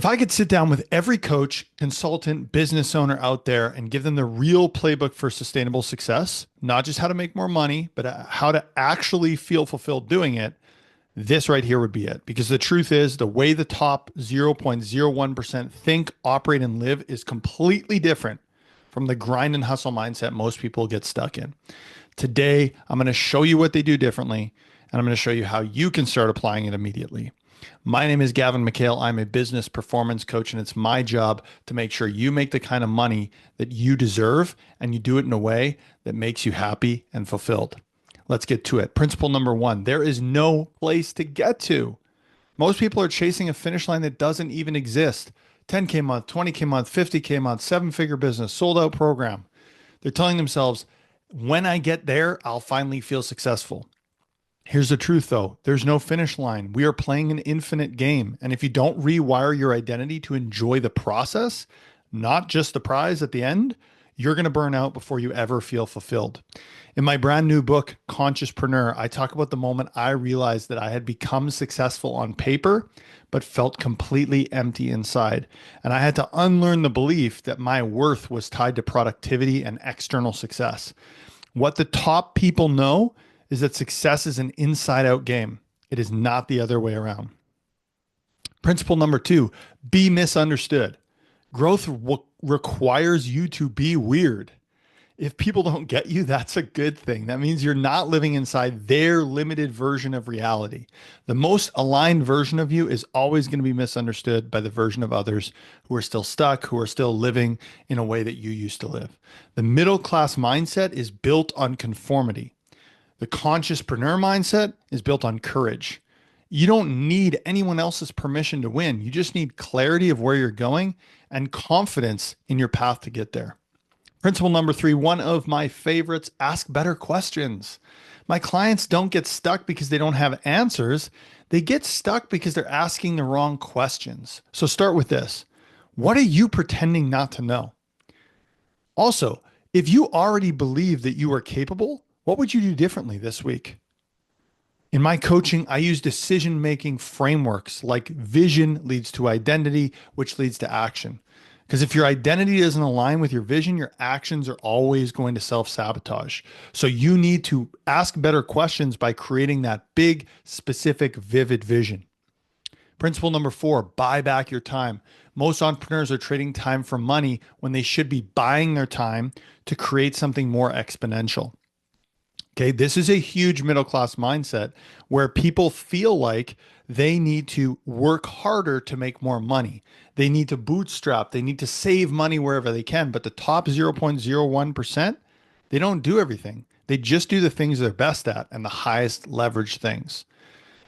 If I could sit down with every coach, consultant, business owner out there and give them the real playbook for sustainable success, not just how to make more money, but how to actually feel fulfilled doing it, this right here would be it. Because the truth is, the way the top 0.01% think, operate, and live is completely different from the grind and hustle mindset most people get stuck in. Today, I'm going to show you what they do differently, and I'm going to show you how you can start applying it immediately. My name is Gavin McHale. I'm a business performance coach, and it's my job to make sure you make the kind of money that you deserve and you do it in a way that makes you happy and fulfilled. Let's get to it. Principle number one, there is no place to get to. Most people are chasing a finish line that doesn't even exist. 10K month, 20K month, 50K month, seven-figure business, sold out program. They're telling themselves, when I get there, I'll finally feel successful. Here's the truth though. There's no finish line. We are playing an infinite game. And if you don't rewire your identity to enjoy the process, not just the prize at the end, you're going to burn out before you ever feel fulfilled. In my brand new book, Consciouspreneur, I talk about the moment I realized that I had become successful on paper, but felt completely empty inside. And I had to unlearn the belief that my worth was tied to productivity and external success. What the top people know is that success is an inside out game. It is not the other way around. Principle number two, be misunderstood. Growth requires you to be weird. If people don't get you, that's a good thing. That means you're not living inside their limited version of reality. The most aligned version of you is always going to be misunderstood by the version of others who are still stuck, who are still living in a way that you used to live. The middle class mindset is built on conformity. The consciouspreneur mindset is built on courage. You don't need anyone else's permission to win. You just need clarity of where you're going and confidence in your path to get there. Principle number three, one of my favorites, ask better questions. My clients don't get stuck because they don't have answers. They get stuck because they're asking the wrong questions. So start with this. What are you pretending not to know? Also, if you already believe that you are capable, what would you do differently this week? In my coaching, I use decision-making frameworks like vision leads to identity, which leads to action. Because if your identity doesn't align with your vision, your actions are always going to self-sabotage. So you need to ask better questions by creating that big, specific, vivid vision. Principle number four, buy back your time. Most entrepreneurs are trading time for money when they should be buying their time to create something more exponential. Okay, this is a huge middle class mindset where people feel like they need to work harder to make more money. They need to bootstrap, they need to save money wherever they can. But the top 0.01%, they don't do everything. They just do the things they're best at and the highest leverage things.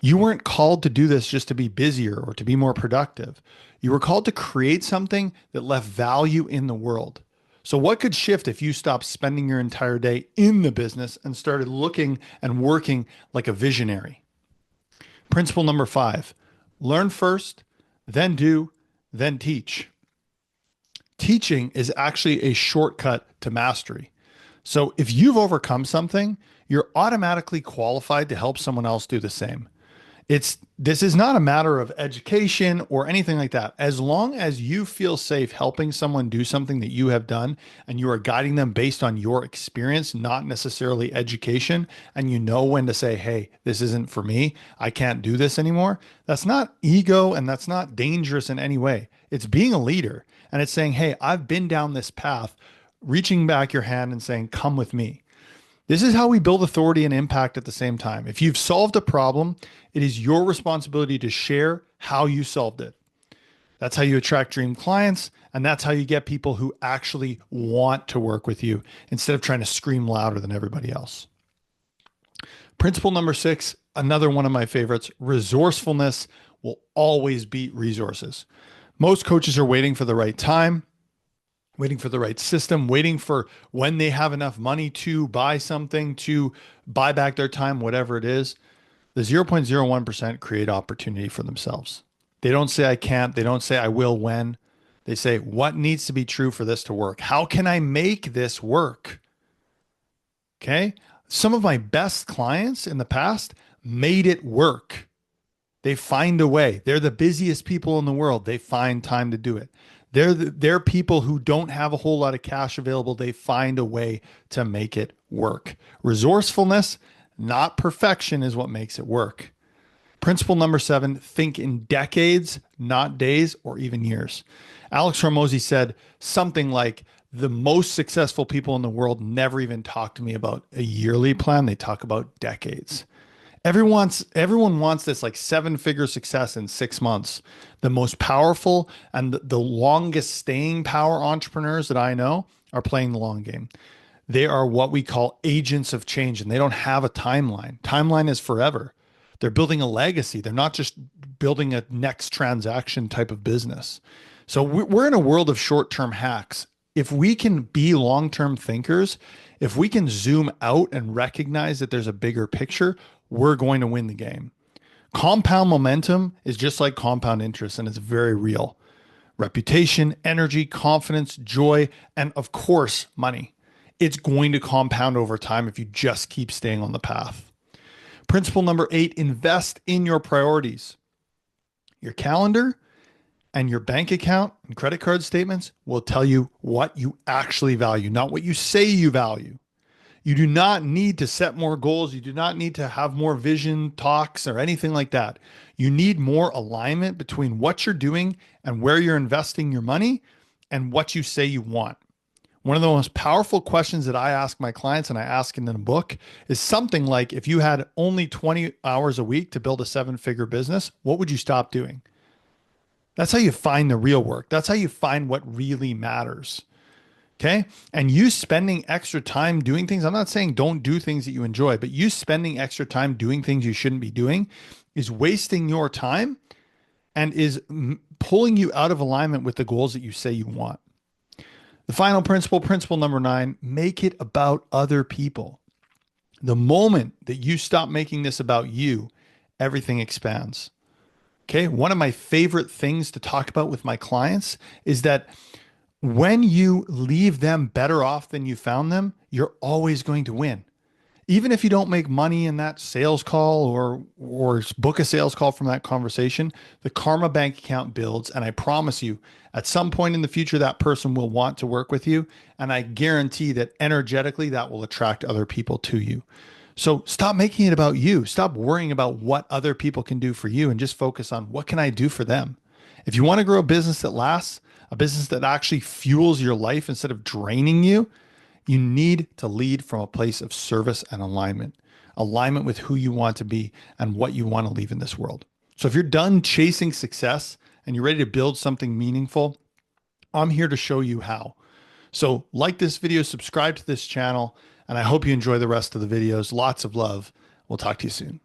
You weren't called to do this just to be busier or to be more productive. You were called to create something that left value in the world. So what could shift if you stopped spending your entire day in the business and started looking and working like a visionary? Principle number five, learn first, then do, then teach. Teaching is actually a shortcut to mastery. So if you've overcome something, you're automatically qualified to help someone else do the same. This is not a matter of education or anything like that. As long as you feel safe helping someone do something that you have done and you are guiding them based on your experience, not necessarily education, and you know when to say, hey, this isn't for me, I can't do this anymore. That's not ego and that's not dangerous in any way. It's being a leader and it's saying, hey, I've been down this path, reaching back your hand and saying, come with me. This is how we build authority and impact at the same time. If you've solved a problem, it is your responsibility to share how you solved it. That's how you attract dream clients, and that's how you get people who actually want to work with you instead of trying to scream louder than everybody else. Principle number six, another one of my favorites, resourcefulness will always beat resources. Most coaches are waiting for the right time, waiting for the right system, waiting for when they have enough money to buy something, to buy back their time, whatever it is. The 0.01% create opportunity for themselves. They don't say I can't. They don't say I will when. They say, what needs to be true for this to work? How can I make this work? Okay. Some of my best clients in the past made it work. They find a way. They're the busiest people in the world. They find time to do it. They're people who don't have a whole lot of cash available. They find a way to make it work. Resourcefulness, not perfection, is what makes it work. Principle number 7, think in decades, not days or even years. Alex Hormozi said something like, the most successful people in the world never even talk to me about a yearly plan. They talk about decades. Everyone wants this like 7-figure success in 6 months. The most powerful and the longest staying power entrepreneurs that I know are playing the long game. They are what we call agents of change, and they don't have a timeline. Timeline is forever. They're building a legacy. They're not just building a next transaction type of business. So we're in a world of short-term hacks. If we can be long-term thinkers, if we can zoom out and recognize that there's a bigger picture, we're going to win the game. Compound momentum is just like compound interest, and it's very real. Reputation, energy, confidence, joy, and of course, money. It's going to compound over time if you just keep staying on the path. Principle number 8, invest in your priorities. Your calendar and your bank account and credit card statements will tell you what you actually value, not what you say you value. You do not need to set more goals. You do not need to have more vision talks or anything like that. You need more alignment between what you're doing and where you're investing your money and what you say you want. One of the most powerful questions that I ask my clients, and I ask in the book, is something like, if you had only 20 hours a week to build a 7-figure business, what would you stop doing? That's how you find the real work. That's how you find what really matters. Okay. And you spending extra time doing things, I'm not saying don't do things that you enjoy, but you spending extra time doing things you shouldn't be doing is wasting your time and is pulling you out of alignment with the goals that you say you want. The final principle, principle number 9, make it about other people. The moment that you stop making this about you, everything expands. Okay. One of my favorite things to talk about with my clients is that when you leave them better off than you found them, you're always going to win. Even if you don't make money in that sales call or book a sales call from that conversation, the karma bank account builds. And I promise you, at some point in the future, that person will want to work with you. And I guarantee that energetically, that will attract other people to you. So stop making it about you. Stop worrying about what other people can do for you and just focus on what can I do for them. If you want to grow a business that lasts, a business that actually fuels your life instead of draining you, you need to lead from a place of service and alignment with who you want to be and what you want to leave in this world. So if you're done chasing success and you're ready to build something meaningful, I'm here to show you how. So like this video, subscribe to this channel, and I hope you enjoy the rest of the videos. Lots of love. We'll talk to you soon.